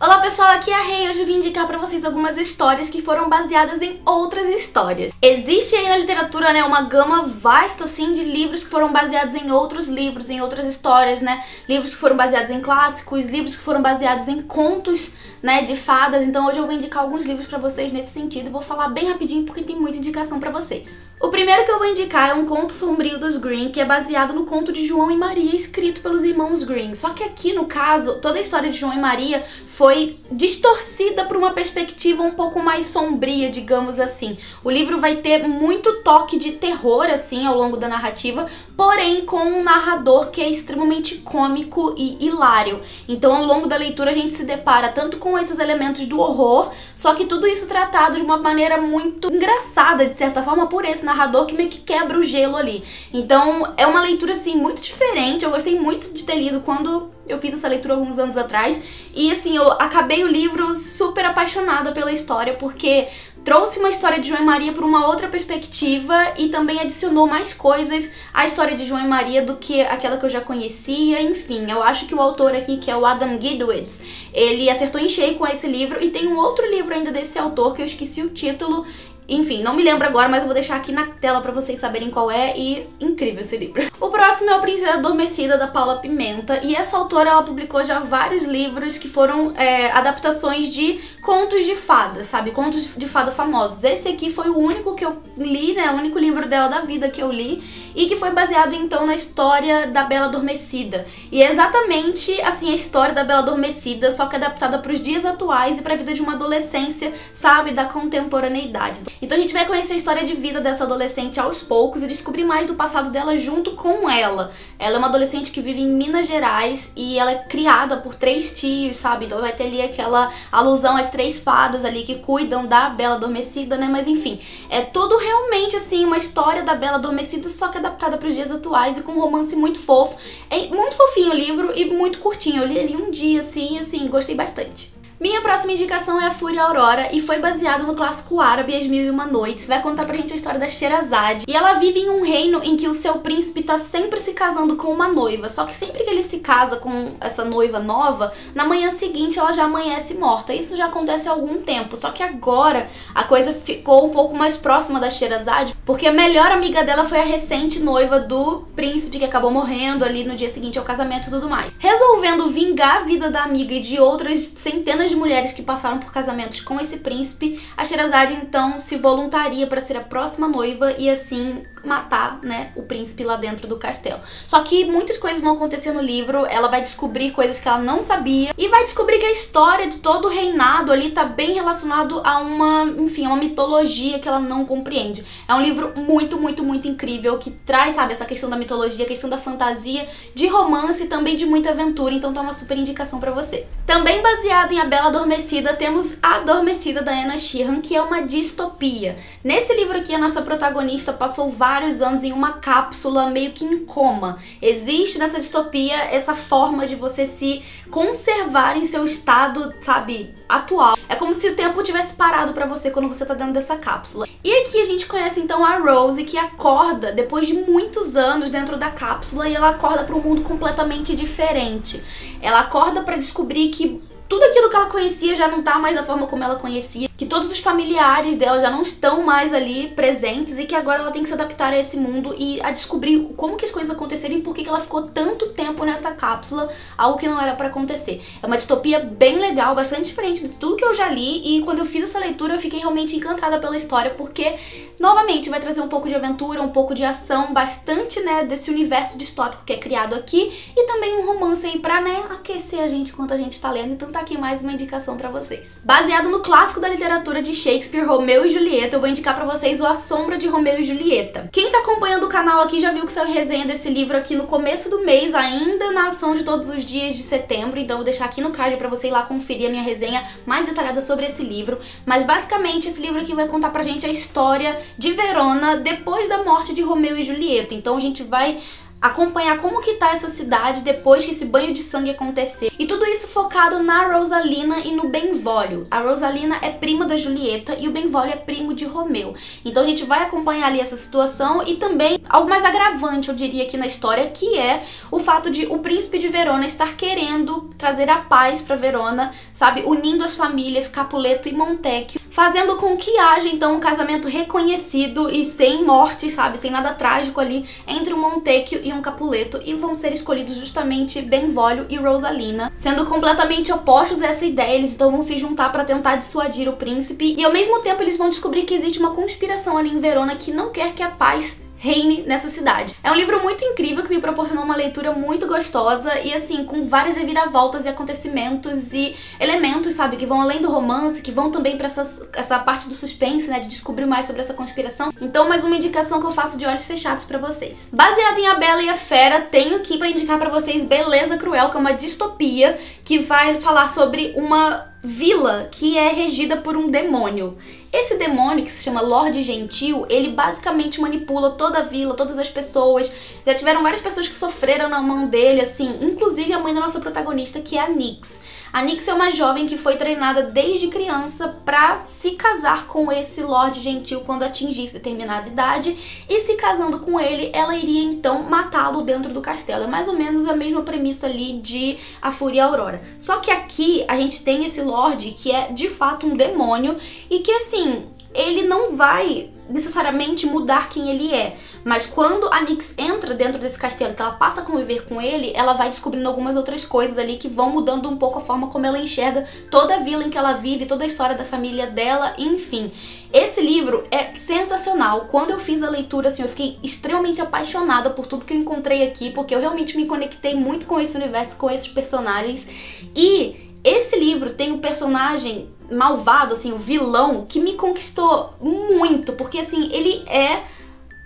Olá pessoal, aqui é a Rei. Hoje eu vim indicar pra vocês algumas histórias que foram baseadas em outras histórias. Existe aí na literatura, né, uma gama vasta, assim, de livros que foram baseados em outros livros, em outras histórias, né? Livros que foram baseados em clássicos, livros que foram baseados em contos, né, de fadas. Então hoje eu vou indicar alguns livros pra vocês nesse sentido. Vou falar bem rapidinho porque tem muita indicação pra vocês. O primeiro que eu vou indicar é um conto sombrio dos Grimm, que é baseado no conto de João e Maria, escrito pelos irmãos Grimm. Só que aqui, no caso, toda a história de João e Maria foi distorcida para uma perspectiva um pouco mais sombria, digamos assim. O livro vai ter muito toque de terror, assim, ao longo da narrativa, porém com um narrador que é extremamente cômico e hilário. Então, ao longo da leitura, a gente se depara tanto com esses elementos do horror, só que tudo isso tratado de uma maneira muito engraçada, de certa forma, por esse narrador que meio que quebra o gelo ali. Então, é uma leitura, assim, muito diferente. Eu gostei muito de ter lido quando eu fiz essa leitura alguns anos atrás. E, assim, eu acabei o livro super apaixonada pela história, porque trouxe uma história de João e Maria por uma outra perspectiva e também adicionou mais coisas à história de João e Maria do que aquela que eu já conhecia. Enfim, eu acho que o autor aqui, que é o Adam Guidiewicz, ele acertou em cheio com esse livro. E tem um outro livro ainda desse autor que eu esqueci o título. Enfim, não me lembro agora, mas eu vou deixar aqui na tela pra vocês saberem qual é, e incrível esse livro. O próximo é o Princesa Adormecida, da Paula Pimenta, e essa autora, ela publicou já vários livros que foram adaptações de contos de fada, sabe? Contos de fada famosos. Esse aqui foi o único que eu li, né? O único livro dela da vida que eu li, e que foi baseado, então, na história da Bela Adormecida. E é exatamente, assim, a história da Bela Adormecida, só que adaptada para os dias atuais e para a vida de uma adolescência, sabe? Da contemporaneidade. Então a gente vai conhecer a história de vida dessa adolescente aos poucos e descobrir mais do passado dela junto com ela. Ela é uma adolescente que vive em Minas Gerais e ela é criada por 3 tios, sabe? Então vai ter ali aquela alusão às 3 fadas ali que cuidam da Bela Adormecida, né? Mas enfim, é tudo realmente, assim, uma história da Bela Adormecida, só que adaptada para os dias atuais e com um romance muito fofo. É muito fofinho o livro e muito curtinho. Eu li ele um dia, assim, gostei bastante. Minha próxima indicação é A Fúria Aurora e foi baseado no clássico árabe As Mil e Uma Noites. Vai contar pra gente a história da Sherazade. E ela vive em um reino em que o seu príncipe tá sempre se casando com uma noiva. Só que sempre que ele se casa com essa noiva nova, na manhã seguinte ela já amanhece morta. Isso já acontece há algum tempo. Só que agora a coisa ficou um pouco mais próxima da Sherazade, porque a melhor amiga dela foi a recente noiva do príncipe, que acabou morrendo ali no dia seguinte ao casamento e tudo mais. Resolvendo vingar a vida da amiga e de outras centenas de mulheres que passaram por casamentos com esse príncipe, a Sherazade então se voluntaria para ser a próxima noiva e assim matar, né, o príncipe lá dentro do castelo. Só que muitas coisas vão acontecer no livro, ela vai descobrir coisas que ela não sabia e vai descobrir que a história de todo o reinado ali tá bem relacionado a uma, enfim, a uma mitologia que ela não compreende. É um livro muito, muito, muito incrível que traz, sabe, essa questão da mitologia, a questão da fantasia, de romance e também de muita aventura, então tá uma super indicação pra você. Também baseado em A Bela Adormecida, temos A Adormecida, da Anna Sheehan, que é uma distopia. Nesse livro aqui, a nossa protagonista passou vários anos em uma cápsula meio que em coma. Existe nessa distopia essa forma de você se conservar em seu estado, sabe, atual. É como se o tempo tivesse parado pra você quando você tá dentro dessa cápsula. E aqui a gente conhece então a Rose, que acorda depois de muitos anos dentro da cápsula e ela acorda pra um mundo completamente diferente. Ela acorda pra descobrir que tudo aquilo que ela conhecia já não tá mais da forma como ela conhecia, que todos os familiares dela já não estão mais ali presentes e que agora ela tem que se adaptar a esse mundo e a descobrir como que as coisas aconteceram e por que ela ficou tanto tempo nessa cápsula, algo que não era pra acontecer. É uma distopia bem legal, bastante diferente de tudo que eu já li, e quando eu fiz essa leitura eu fiquei realmente encantada pela história, porque novamente vai trazer um pouco de aventura, um pouco de ação, bastante, né, desse universo distópico que é criado aqui, e também um romance aí pra, né, aquecer a gente enquanto a gente tá lendo. Então tá aqui mais uma indicação pra vocês. Baseado no clássico da literatura de Shakespeare, Romeu e Julieta, eu vou indicar pra vocês o A Sombra de Romeu e Julieta. Quem tá acompanhando o canal aqui já viu que saiu resenha desse livro aqui no começo do mês, ainda na ação de todos os dias de setembro, então eu vou deixar aqui no card pra você ir lá conferir a minha resenha mais detalhada sobre esse livro. Mas basicamente esse livro aqui vai contar pra gente a história de Verona depois da morte de Romeu e Julieta. Então a gente vai acompanhar como que tá essa cidade depois que esse banho de sangue acontecer. E tudo isso focado na Rosalina e no Benvolio. A Rosalina é prima da Julieta e o Benvolio é primo de Romeu. Então a gente vai acompanhar ali essa situação e também algo mais agravante, eu diria, aqui na história, que é o fato de o príncipe de Verona estar querendo trazer a paz pra Verona, sabe? Unindo as famílias Capuleto e Montecchio, fazendo com que haja então um casamento reconhecido e sem morte, sabe? Sem nada trágico ali entre um Montecchio e um Capuleto, e vão ser escolhidos justamente Benvolio e Rosalina, sendo completamente opostos a essa ideia. Eles então vão se juntar para tentar dissuadir o príncipe e ao mesmo tempo eles vão descobrir que existe uma conspiração ali em Verona que não quer que a paz reine nessa cidade. É um livro muito incrível que me proporcionou uma leitura muito gostosa e assim, com várias reviravoltas e acontecimentos e elementos, sabe, que vão além do romance, que vão também pra essa parte do suspense, né, de descobrir mais sobre essa conspiração. Então, mais uma indicação que eu faço de olhos fechados pra vocês. Baseada em A Bela e a Fera, tenho aqui pra indicar pra vocês Beleza Cruel, que é uma distopia que vai falar sobre uma vila que é regida por um demônio. Esse demônio, que se chama Lorde Gentil, ele basicamente manipula toda a vila, todas as pessoas. Já tiveram várias pessoas que sofreram na mão dele, assim, inclusive a mãe da nossa protagonista, que é a Nyx. A Nyx é uma jovem que foi treinada desde criança pra se casar com esse Lorde Gentil quando atingisse determinada idade, e se casando com ele, ela iria então matá-lo dentro do castelo. É mais ou menos a mesma premissa ali de A Fúria e a Aurora. Só que aqui a gente tem esse Lorde que é de fato um demônio e que assim, ele não vai necessariamente mudar quem ele é, mas quando a Nyx entra dentro desse castelo, que ela passa a conviver com ele, ela vai descobrindo algumas outras coisas ali que vão mudando um pouco a forma como ela enxerga toda a vila em que ela vive, toda a história da família dela, enfim. Esse livro é sensacional. Quando eu fiz a leitura, assim, eu fiquei extremamente apaixonada por tudo que eu encontrei aqui, porque eu realmente me conectei muito com esse universo, com esses personagens. E esse livro tem um personagem malvado, assim, o vilão, que me conquistou muito, porque assim, ele é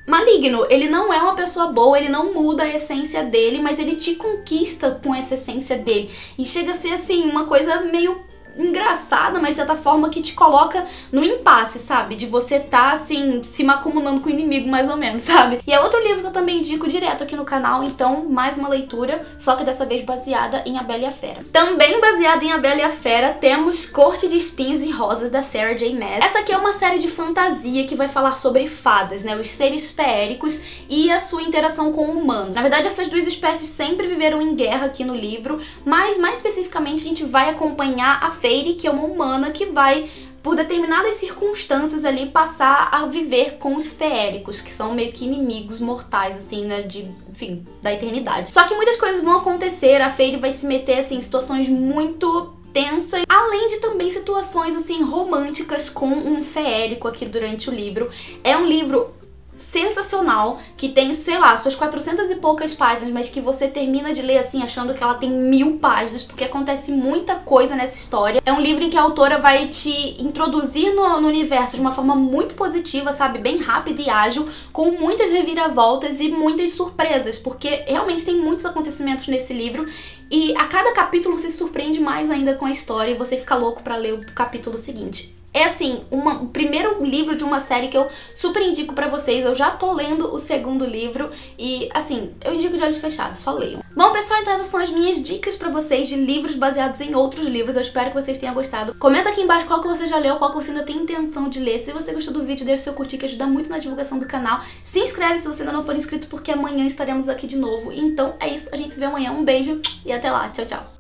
maligno, ele não é uma pessoa boa, ele não muda a essência dele, mas ele te conquista com essa essência dele, e chega a ser assim, uma coisa meio engraçada, mas de certa forma que te coloca no impasse, sabe? De você tá, assim, se macumunando com o inimigo, mais ou menos, sabe? E é outro livro que eu também indico direto aqui no canal, então mais uma leitura, só que dessa vez baseada em A Bela e a Fera. Também baseada em A Bela e a Fera, temos Corte de Espinhos e Rosas, da Sarah J. Maas. Essa aqui é uma série de fantasia que vai falar sobre fadas, né? Os seres feéricos e a sua interação com o humano. Na verdade, essas duas espécies sempre viveram em guerra aqui no livro, mas mais especificamente a gente vai acompanhar a Fairy, que é uma humana que vai, por determinadas circunstâncias ali, passar a viver com os feéricos, que são meio que inimigos mortais, assim, né, enfim, da eternidade. Só que muitas coisas vão acontecer, a Fairy vai se meter, assim, em situações muito tensas, além de também situações, assim, românticas com um feérico aqui durante o livro. É um livro sensacional, que tem, sei lá, suas 400 e poucas páginas, mas que você termina de ler assim achando que ela tem 1000 páginas, porque acontece muita coisa nessa história. É um livro em que a autora vai te introduzir no universo de uma forma muito positiva, sabe, bem rápida e ágil, com muitas reviravoltas e muitas surpresas, porque realmente tem muitos acontecimentos nesse livro e a cada capítulo você se surpreende mais ainda com a história e você fica louco pra ler o capítulo seguinte. É assim, o primeiro livro de uma série que eu super indico pra vocês. Eu já tô lendo o segundo livro e, assim, eu indico de olhos fechados, só leiam. Bom, pessoal, então essas são as minhas dicas pra vocês de livros baseados em outros livros. Eu espero que vocês tenham gostado. Comenta aqui embaixo qual que você já leu, qual que você ainda tem intenção de ler. Se você gostou do vídeo, deixa seu curtir, que ajuda muito na divulgação do canal. Se inscreve se você ainda não for inscrito, porque amanhã estaremos aqui de novo. Então é isso, a gente se vê amanhã. Um beijo e até lá. Tchau, tchau.